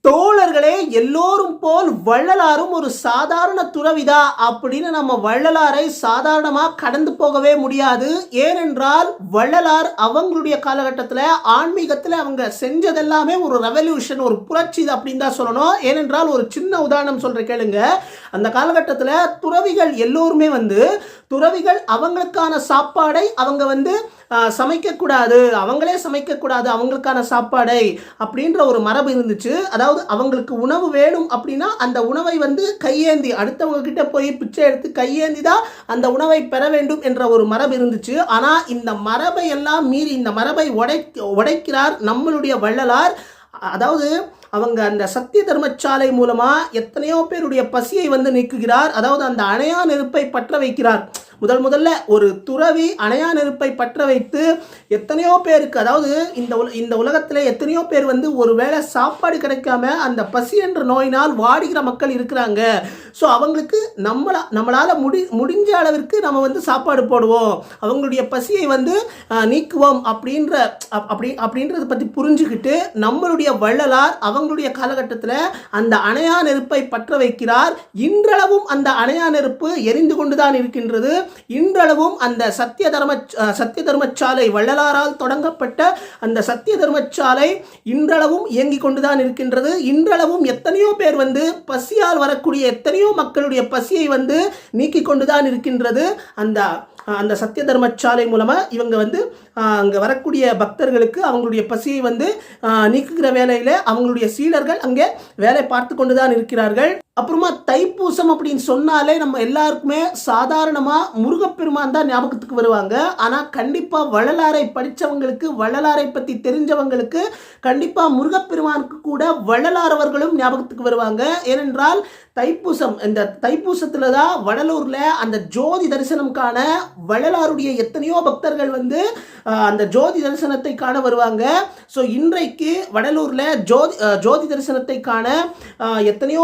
தோழர்களே, எல்லோரும் போல் வள்ளலாரும் ஒரு சாதாரண துறவிதா அப்படின்னு நம்ம வள்ளலாரை சாதாரணமா கடந்து போகவே முடியாது. ஏனென்றால் வள்ளலார் அவங்களுடைய காலகட்டத்தில் ஆன்மீகத்தில் அவங்க செஞ்சதெல்லாமே ஒரு ரெவல்யூஷன், ஒரு புரட்சி அப்படின்னு தான் சொல்லணும். ஏனென்றால் ஒரு சின்ன உதாரணம் சொல்ற கேளுங்க. அந்த காலகட்டத்தில் துறவிகள் எல்லோருமே துறவிகள் அவங்களுக்கான சாப்பாடை அவங்க சமைக்கக்கூடாது, அவங்களே சமைக்கக்கூடாது அவங்களுக்கான சாப்பாடை அப்படின்ற ஒரு மரபு இருந்துச்சு. அதாவது அவங்களுக்கு உணவு வேணும் அப்படின்னா அந்த உணவை கையேந்தி அடுத்தவங்க கிட்ட போய் பிச்சை எடுத்து கையேந்தி தான் அந்த உணவை பெற வேண்டும் என்ற ஒரு மரபு இருந்துச்சு. ஆனால் இந்த மரபை எல்லாம் மீறி இந்த மரபை உடைக்கிறார் நம்மளுடைய வள்ளலார். அதாவது அவங்க அந்த சத்திய தர்மசாலை மூலமா எத்தனையோ பேருடைய பசியை நீக்குகிறார். அதாவது அந்த அணையா நெருப்பை பற்ற வைக்கிறார். முதல்ல ஒரு துறவி அணையா நெருப்பை பற்ற வைத்து எத்தனையோ பேருக்கு, அதாவது இந்த உலகத்தில் எத்தனையோ பேர் ஒரு வேளை சாப்பாடு கிடைக்காம அந்த பசி என்ற நோயினால் வாடுகிற மக்கள் இருக்கிறாங்க. ஸோ அவங்களுக்கு நம்மளால் முடிஞ்ச அளவிற்கு நம்ம சாப்பாடு போடுவோம், அவங்களுடைய பசியை நீக்குவோம் அப்படின்றத பற்றி புரிஞ்சுக்கிட்டு நம்மளுடைய வள்ளலார் அவங்களுடைய காலகட்டத்தில் அந்த அணையா நெருப்பை பற்ற வைக்கிறார். இன்றளவும் அந்த அணையா நெருப்பு எரிந்து கொண்டுதான் இருக்கின்றது. இன்றளவும் அந்த சத்திய தர்மசாலை வள்ளலாரால் தொடங்கப்பட்ட அந்த சத்திய தர்மசாலை இன்றளவும் இயங்கிக் கொண்டுதான் இருக்கின்றது. இன்றளவும் எத்தனையோ பேர் பசியால் வரக்கூடிய எத்தனையோ மக்களுடைய பசியை நீக்கிக் கொண்டுதான் இருக்கின்றது. அந்த சத்திய தர்மசாலை மூலமா இவங்க அங்கே வரக்கூடிய பக்தர்களுக்கு அவங்களுடைய பசியை நீக்குகிற வேலையில அவங்களுடைய சீடர்கள் அங்கே வேலை பார்த்து கொண்டுதான் இருக்கிறார்கள். அப்புறமா தைப்பூசம் அப்படின்னு சொன்னாலே நம்ம எல்லாருக்குமே சாதாரணமா முருகப்பெருமான் தான் ஞாபகத்துக்கு வருவாங்க. ஆனால் கண்டிப்பா வள்ளலாரை படித்தவங்களுக்கு, வள்ளலாரை பற்றி தெரிஞ்சவங்களுக்கு கண்டிப்பா முருகப்பெருமானுக்கு கூட வள்ளலார் அவர்களும் ஞாபகத்துக்கு வருவாங்க. ஏனென்றால் தைப்பூசம், இந்த தைப்பூசத்துல தான் வடலூர்ல அந்த ஜோதி தரிசனம் காண வள்ளலாருடைய எத்தனையோ பக்தர்கள் அந்த ஜோதி தரிசனத்தை காண வருவாங்க. ஸோ இன்றைக்கு வடலூர்ல ஜோதி தரிசனத்தை காண எத்தனையோ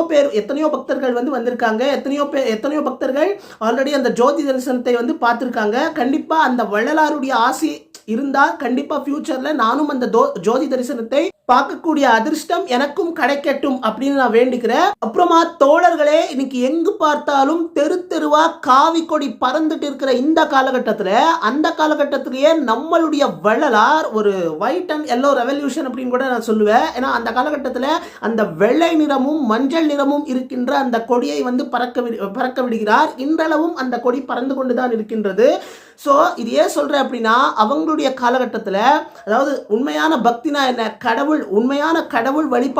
பக்தர்கள் வந்திருக்காங்க. எத்தனையோ பக்தர்கள் ஆல்ரெடி அந்த ஜோதி தரிசனத்தை பார்த்திருக்காங்க. கண்டிப்பா அந்த வள்ளலாருடைய ஆசி இருந்தால் கண்டிப்பா ஃபியூச்சர்ல நானும் அந்த ஜோதி தரிசனத்தை பார்க்கக்கூடிய அதிர்ஷ்டம் எனக்கும் கிடைக்கட்டும் அப்படின்னு நான் வேண்டிக்கிறேன். அப்புறமா தோழர்களே, இன்னைக்கு எங்கு பார்த்தாலும் தெருவா காவி கொடி பறந்துட்டு இருக்கிற இந்த காலகட்டத்தில், அந்த காலகட்டத்திலேயே நம்மளுடைய வள்ளலார் ஒரு ஒயிட் அண்ட் எல்லோ ரெவல்யூஷன் அப்படின்னு கூட நான் சொல்லுவேன். ஏன்னா அந்த காலகட்டத்தில் அந்த வெள்ளை நிறமும் மஞ்சள் நிறமும் இருக்கின்ற அந்த கொடியை பறக்க விடுகிறார். இன்றளவும் அந்த கொடி பறந்து கொண்டுதான் இருக்கின்றது. ஸோ இது ஏன் சொல்றேன் அப்படின்னா, அவங்களுடைய காலகட்டத்தில், அதாவது உண்மையான பக்தினா என்ன, உண்மையான கடவுள் வழிபாடு